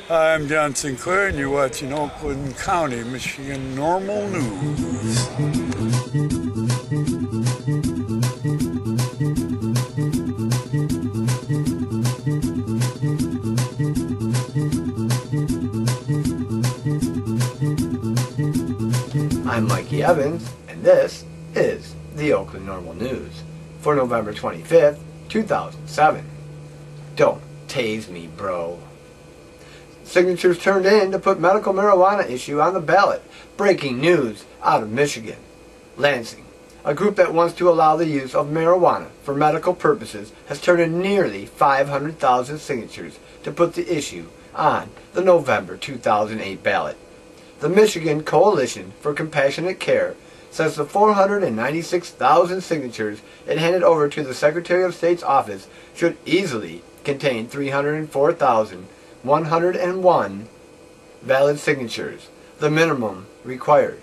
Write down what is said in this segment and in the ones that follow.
Hi, I'm John Sinclair, and you're watching Oakland County, Michigan Norml News. I'm Mikey Evans, and this is the Oakland Norml News for November 25th, 2007. Don't tase me, bro. Signatures turned in to put medical marijuana issue on the ballot. Breaking news out of Michigan. Lansing, a group that wants to allow the use of marijuana for medical purposes, has turned in nearly 500,000 signatures to put the issue on the November 2008 ballot. The Michigan Coalition for Compassionate Care says the 496,000 signatures it handed over to the Secretary of State's office should easily contain 304,101 valid signatures, the minimum required.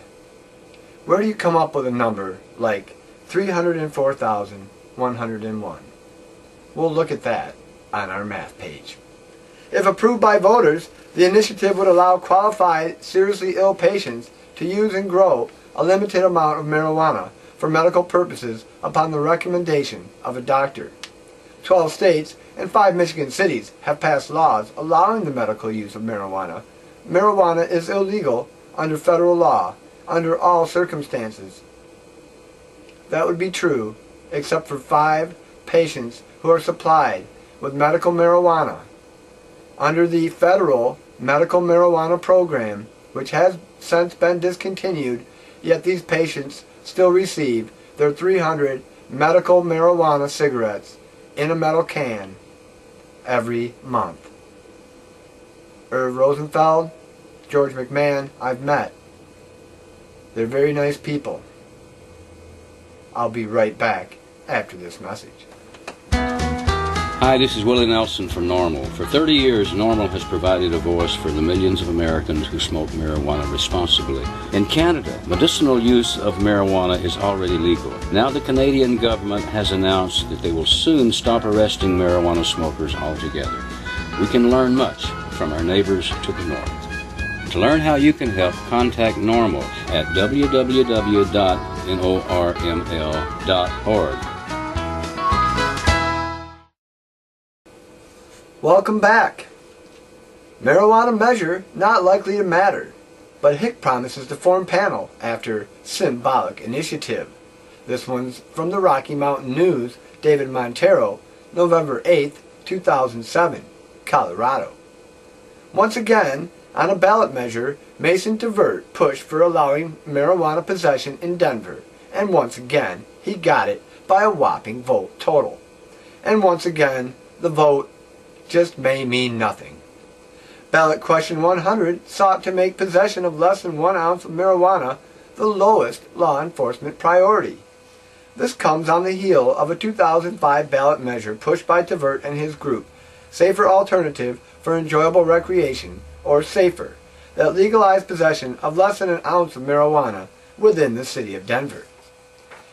Where do you come up with a number like 304,101? We'll look at that on our math page. If approved by voters, the initiative would allow qualified, seriously ill patients to use and grow a limited amount of marijuana for medical purposes upon the recommendation of a doctor. 12 states and 5 Michigan cities have passed laws allowing the medical use of marijuana. Marijuana is illegal under federal law under all circumstances. That would be true except for 5 patients who are supplied with medical marijuana under the federal medical marijuana program, which has since been discontinued, yet these patients still receive their 300 medical marijuana cigarettes in a metal can every month. Irv Rosenfeld, George McMahon, I've met. They're very nice people. I'll be right back after this message. Hi, this is Willie Nelson from Norml. For 30 years, Norml has provided a voice for the millions of Americans who smoke marijuana responsibly. In Canada, medicinal use of marijuana is already legal. Now the Canadian government has announced that they will soon stop arresting marijuana smokers altogether. We can learn much from our neighbors to the north. To learn how you can help, contact Norml at www.norml.org. Welcome back. Marijuana measure not likely to matter, but Hick promises to form panel after symbolic initiative. This one's from the Rocky Mountain News, David Montero, November 8th, 2007, Colorado. Once again, on a ballot measure, Mason DeVert pushed for allowing marijuana possession in Denver, and once again, he got it by a whopping vote total. And once again, the vote just may mean nothing. Ballot question 100 sought to make possession of less than 1 ounce of marijuana the lowest law enforcement priority. This comes on the heel of a 2005 ballot measure pushed by DeVert and his group, Safer Alternative for Enjoyable Recreation, or SAFER, that legalized possession of less than 1 ounce of marijuana within the city of Denver.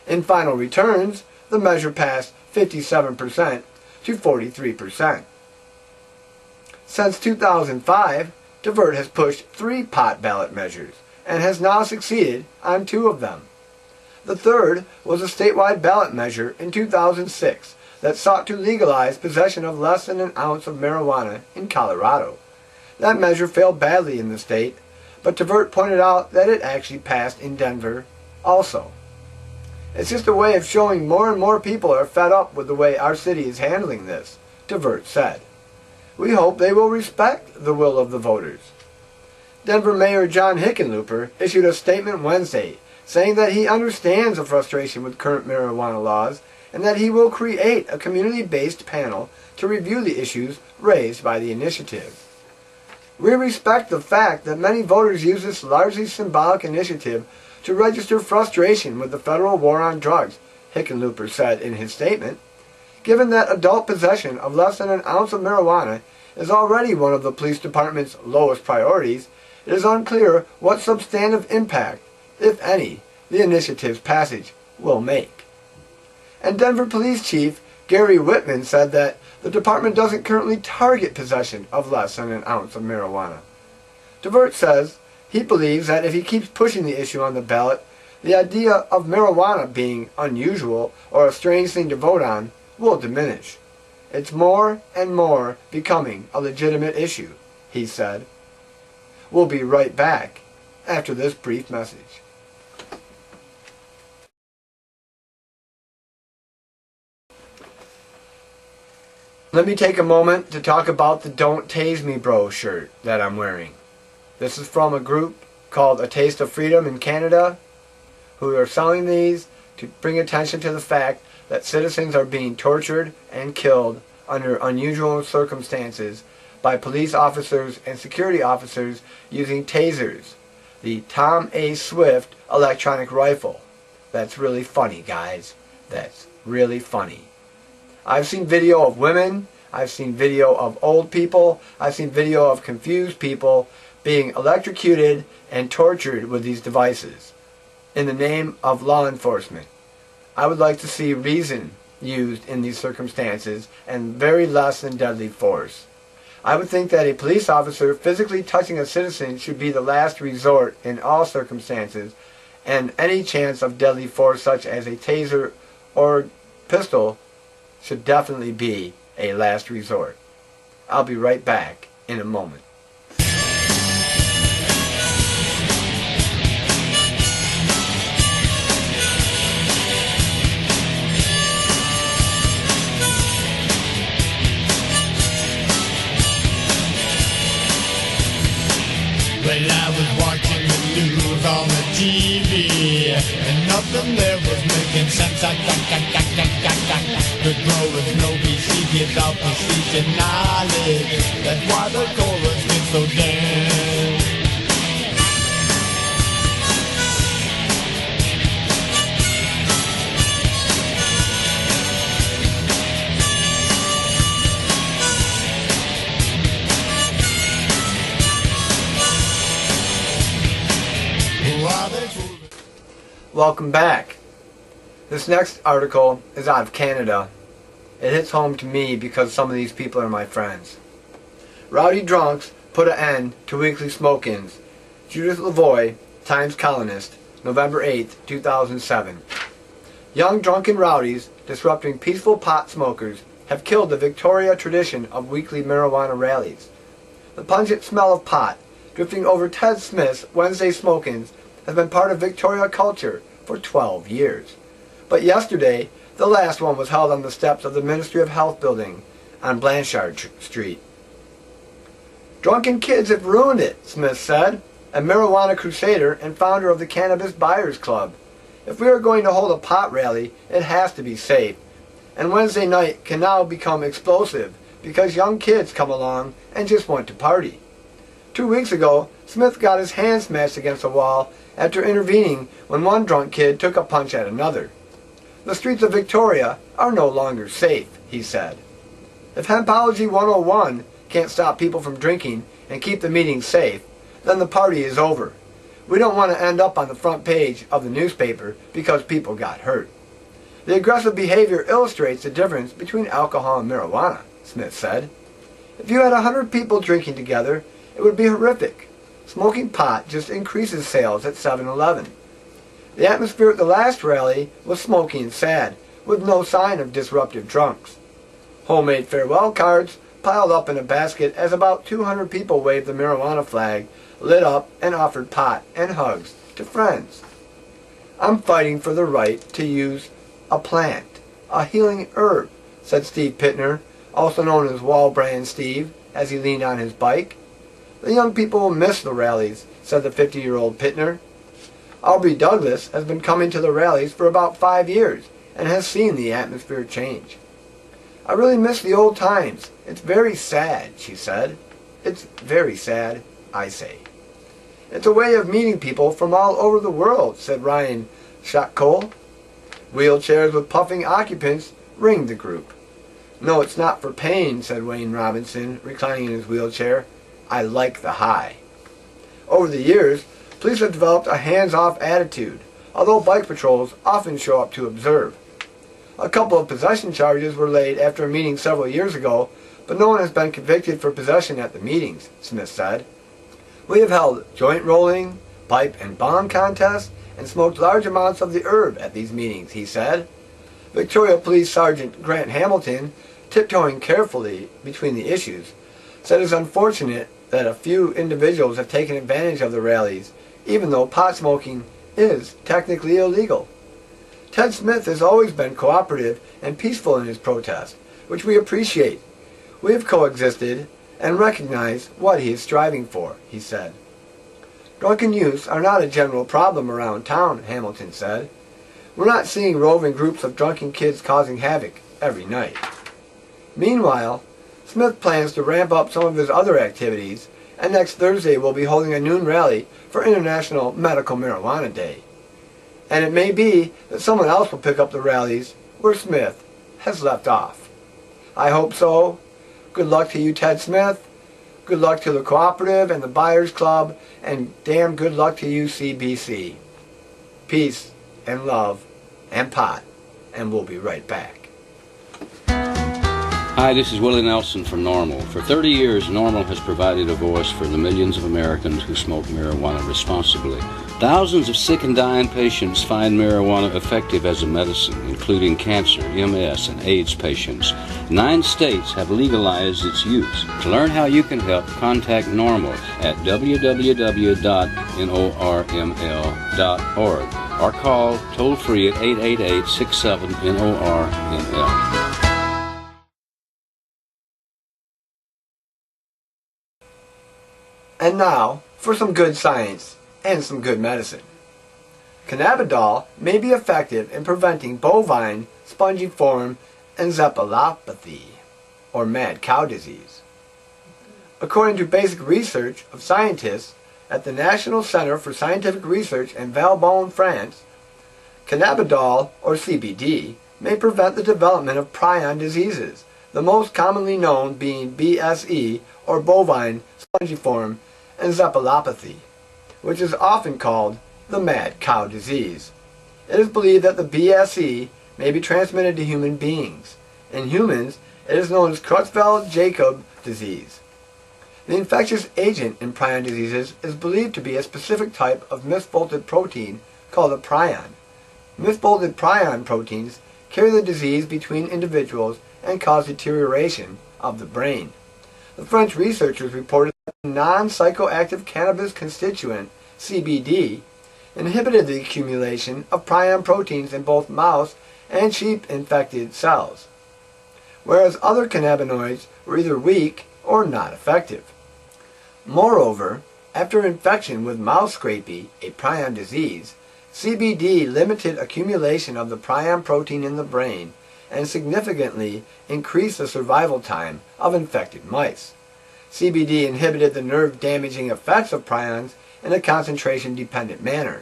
In final returns, the measure passed 57% to 43%. Since 2005, DeVert has pushed 3 pot ballot measures and has now succeeded on 2 of them. The third was a statewide ballot measure in 2006 that sought to legalize possession of less than 1 ounce of marijuana in Colorado. That measure failed badly in the state, but DeVert pointed out that it actually passed in Denver also. It's just a way of showing more and more people are fed up with the way our city is handling this, DeVert said. We hope they will respect the will of the voters. Denver Mayor John Hickenlooper issued a statement Wednesday saying that he understands the frustration with current marijuana laws and that he will create a community-based panel to review the issues raised by the initiative. We respect the fact that many voters use this largely symbolic initiative to register frustration with the federal war on drugs, Hickenlooper said in his statement. Given that adult possession of less than 1 ounce of marijuana is already one of the police department's lowest priorities, it is unclear what substantive impact, if any, the initiative's passage will make. And Denver Police Chief Gary Whitman said that the department doesn't currently target possession of less than an ounce of marijuana. DeVert says he believes that if he keeps pushing the issue on the ballot, the idea of marijuana being unusual or a strange thing to vote on will diminish. It's more and more becoming a legitimate issue, he said. We'll be right back after this brief message. Let me take a moment to talk about the Don't Tase Me Bro shirt that I'm wearing. This is from a group called A Taste of Freedom in Canada, who are selling these to bring attention to the fact that citizens are being tortured and killed under unusual circumstances by police officers and security officers using tasers, the Tom A. Swift electronic rifle. That's really funny, guys. That's really funny. I've seen video of women, I've seen video of old people, I've seen video of confused people being electrocuted and tortured with these devices in the name of law enforcement. I would like to see reason used in these circumstances and very less than deadly force. I would think that a police officer physically touching a citizen should be the last resort in all circumstances, and any chance of deadly force such as a taser or pistol should definitely be a last resort. I'll be right back in a moment. Well, I was watching the news on the TV, and nothing there was making sense. The growers know BC gives out the seeds and knowledge. That's why the chorus gets so damn. Welcome back. This next article is out of Canada. It hits home to me because some of these people are my friends. Rowdy drunks put an end to weekly smoke-ins. Judith Lavoie, Times Colonist, November 8, 2007. Young drunken rowdies disrupting peaceful pot smokers have killed the Victoria tradition of weekly marijuana rallies. The pungent smell of pot drifting over Ted Smith's Wednesday smoke-ins has been part of Victoria culture for 12 years. But yesterday, the last one was held on the steps of the Ministry of Health building on Blanchard Street. Drunken kids have ruined it, Smith said, a marijuana crusader and founder of the Cannabis Buyers Club. If we are going to hold a pot rally, it has to be safe. And Wednesday night can now become explosive because young kids come along and just want to party. 2 weeks ago, Smith got his hand smashed against a wall after intervening when one drunk kid took a punch at another. The streets of Victoria are no longer safe, he said. If Hempology 101 can't stop people from drinking and keep the meeting safe, then the party is over. We don't want to end up on the front page of the newspaper because people got hurt. The aggressive behavior illustrates the difference between alcohol and marijuana, Smith said. If you had 100 people drinking together, it would be horrific. Smoking pot just increases sales at 7-Eleven. The atmosphere at the last rally was smoky and sad, with no sign of disruptive drunks. Homemade farewell cards piled up in a basket as about 200 people waved the marijuana flag, lit up, and offered pot and hugs to friends. I'm fighting for the right to use a plant, a healing herb, said Steve Pittner, also known as Wall Brand Steve, as he leaned on his bike. The young people will miss the rallies, said the 50-year-old Pittner. Aubrey Douglas has been coming to the rallies for about 5 years and has seen the atmosphere change. I really miss the old times. It's very sad, she said. It's very sad, I say. It's a way of meeting people from all over the world, said Ryan Shotcole. Wheelchairs with puffing occupants ringed the group. No, it's not for pain, said Wayne Robinson, reclining in his wheelchair. I like the high. Over the years, police have developed a hands-off attitude, although bike patrols often show up to observe. A couple of possession charges were laid after a meeting several years ago, but no one has been convicted for possession at the meetings, Smith said. We have held joint rolling, pipe and bomb contests, and smoked large amounts of the herb at these meetings, he said. Victoria Police Sergeant Grant Hamilton, tiptoeing carefully between the issues, said it is unfortunate that a few individuals have taken advantage of the rallies, even though pot smoking is technically illegal. Ted Smith has always been cooperative and peaceful in his protest, which we appreciate. We have coexisted and recognize what he is striving for, he said. Drunken youths are not a general problem around town, Hamilton said. We're not seeing roving groups of drunken kids causing havoc every night. Meanwhile, Smith plans to ramp up some of his other activities, and next Thursday will be holding a noon rally for International Medical Marijuana Day. And it may be that someone else will pick up the rallies where Smith has left off. I hope so. Good luck to you, Ted Smith. Good luck to the Cooperative and the Buyers Club, and damn good luck to you, CBC. Peace and love and pot, and we'll be right back. Hi, this is Willie Nelson from Norml. For 30 years, Norml has provided a voice for the millions of Americans who smoke marijuana responsibly. Thousands of sick and dying patients find marijuana effective as a medicine, including cancer, MS, and AIDS patients. 9 states have legalized its use. To learn how you can help, contact Norml at www.norml.org or call toll-free at 888-67-NORML. And now, for some good science and some good medicine. Cannabidiol may be effective in preventing bovine spongiform encephalopathy, or mad cow disease. According to basic research of scientists at the National Center for Scientific Research in Valbonne, France, cannabidiol, or CBD, may prevent the development of prion diseases, the most commonly known being BSE, or bovine spongiform encephalopathy, which is often called the mad cow disease. It is believed that the BSE may be transmitted to human beings. In humans, it is known as Creutzfeldt-Jakob disease. The infectious agent in prion diseases is believed to be a specific type of misfolded protein called a prion. Misfolded prion proteins carry the disease between individuals and cause deterioration of the brain. The French researchers reported that the non-psychoactive cannabis constituent, CBD, inhibited the accumulation of prion proteins in both mouse and sheep-infected cells, whereas other cannabinoids were either weak or not effective. Moreover, after infection with mouse scrapie, a prion disease, CBD limited accumulation of the prion protein in the brain and significantly increased the survival time of infected mice. CBD inhibited the nerve-damaging effects of prions in a concentration-dependent manner.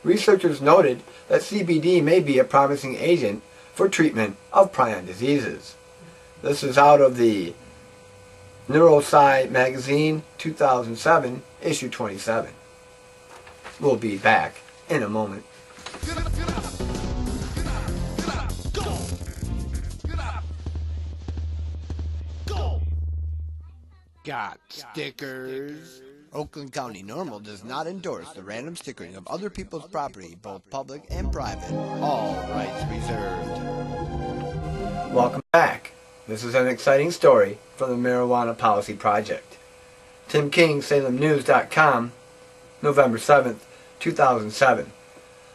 Researchers noted that CBD may be a promising agent for treatment of prion diseases. This is out of the Neurosci magazine, 2007, issue 27. We'll be back in a moment. Got stickers. Oakland County Norml does not endorse the random stickering of other people's property, both public and private. All rights reserved. Welcome back. This is an exciting story from the Marijuana Policy Project. Tim King, SalemNews.com, November 7th, 2007.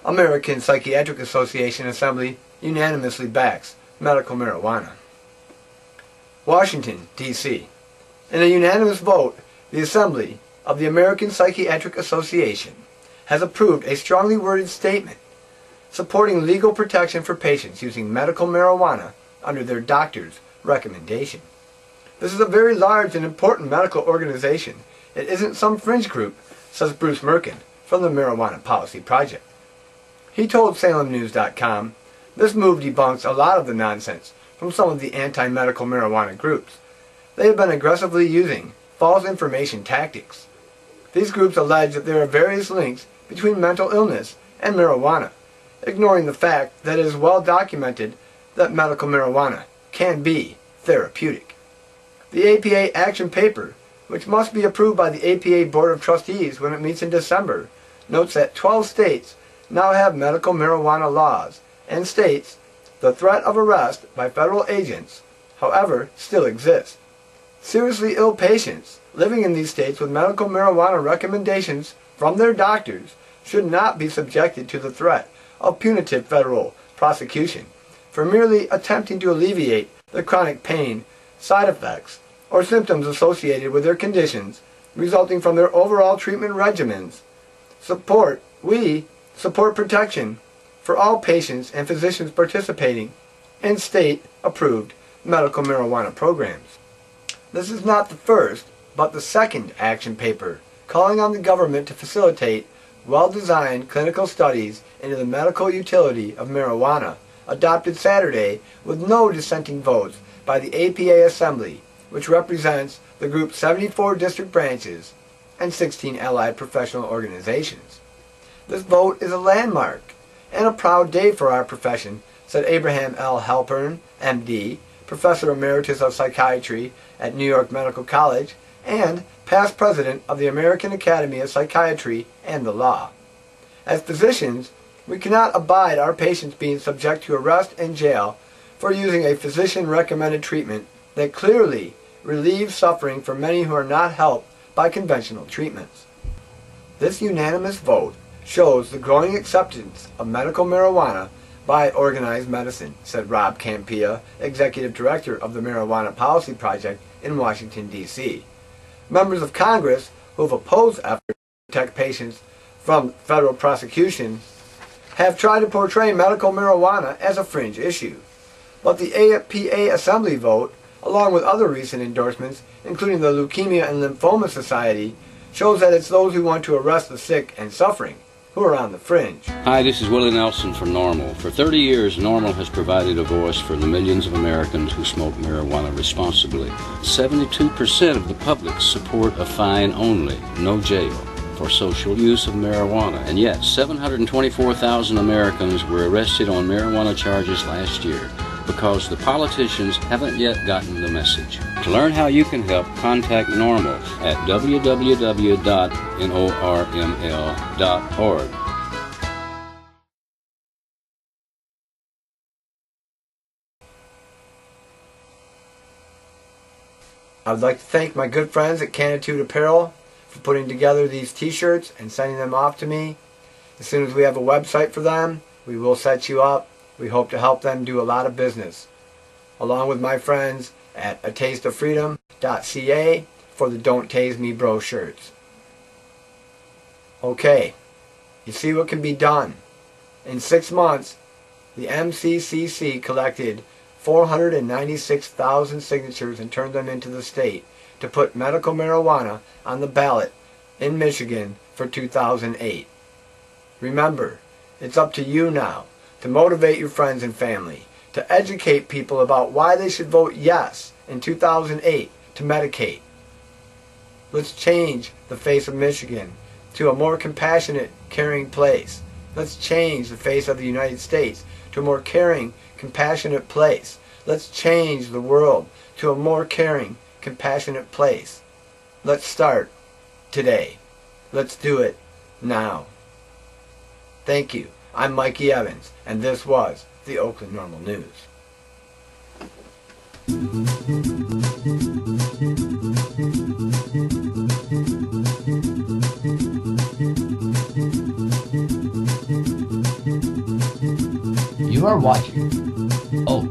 American Psychiatric Association Assembly unanimously backs medical marijuana. Washington, D.C. In a unanimous vote, the Assembly of the American Psychiatric Association has approved a strongly worded statement supporting legal protection for patients using medical marijuana under their doctor's recommendation. This is a very large and important medical organization. It isn't some fringe group, says Bruce Merkin from the Marijuana Policy Project. He told SalemNews.com, this move debunks a lot of the nonsense from some of the anti-medical marijuana groups. They have been aggressively using false information tactics. These groups allege that there are various links between mental illness and marijuana, ignoring the fact that it is well documented that medical marijuana can be therapeutic. The APA action paper, which must be approved by the APA Board of Trustees when it meets in December, notes that 12 states now have medical marijuana laws, and states the threat of arrest by federal agents, however, still exists. Seriously ill patients living in these states with medical marijuana recommendations from their doctors should not be subjected to the threat of punitive federal prosecution for merely attempting to alleviate the chronic pain, side effects, or symptoms associated with their conditions resulting from their overall treatment regimens. We support protection for all patients and physicians participating in state-approved medical marijuana programs. This is not the first, but the second action paper calling on the government to facilitate well-designed clinical studies into the medical utility of marijuana, adopted Saturday with no dissenting votes by the APA Assembly, which represents the group's 74 district branches and 16 allied professional organizations. This vote is a landmark and a proud day for our profession, said Abraham L. Halpern, MD, Professor Emeritus of Psychiatry at New York Medical College and past president of the American Academy of Psychiatry and the Law. As physicians, we cannot abide our patients being subject to arrest and jail for using a physician-recommended treatment that clearly relieves suffering for many who are not helped by conventional treatments. This unanimous vote shows the growing acceptance of medical marijuana by organized medicine, said Rob Campia, Executive Director of the Marijuana Policy Project in Washington, D.C. Members of Congress who have opposed efforts to protect patients from federal prosecution have tried to portray medical marijuana as a fringe issue. But the APA Assembly vote, along with other recent endorsements, including the Leukemia and Lymphoma Society, shows that it's those who want to arrest the sick and suffering who are on the fringe. Hi, this is Willie Nelson from Norml. For 30 years, Norml has provided a voice for the millions of Americans who smoke marijuana responsibly. 72% of the public support a fine only, no jail, for social use of marijuana. And yet, 724,000 Americans were arrested on marijuana charges last year because the politicians haven't yet gotten the message. To learn how you can help, contact Norml at www.norml.org. I would like to thank my good friends at Canitude Apparel for putting together these t-shirts and sending them off to me. As soon as we have a website for them, we will set you up. We hope to help them do a lot of business, along with my friends at atasteoffreedom.ca for the Don't Tase Me Bro shirts. Okay, you see what can be done. In 6 months, the MCCC collected 496,000 signatures and turned them into the state to put medical marijuana on the ballot in Michigan for 2008. Remember, it's up to you now to motivate your friends and family, to educate people about why they should vote yes in 2008 to Medicaid. Let's change the face of Michigan to a more compassionate, caring place. Let's change the face of the United States to a more caring, compassionate place. Let's change the world to a more caring, compassionate place. Let's start today. Let's do it now. Thank you. I'm Mikey Evans, and this was the Oakland Norml News. You are watching. Oh.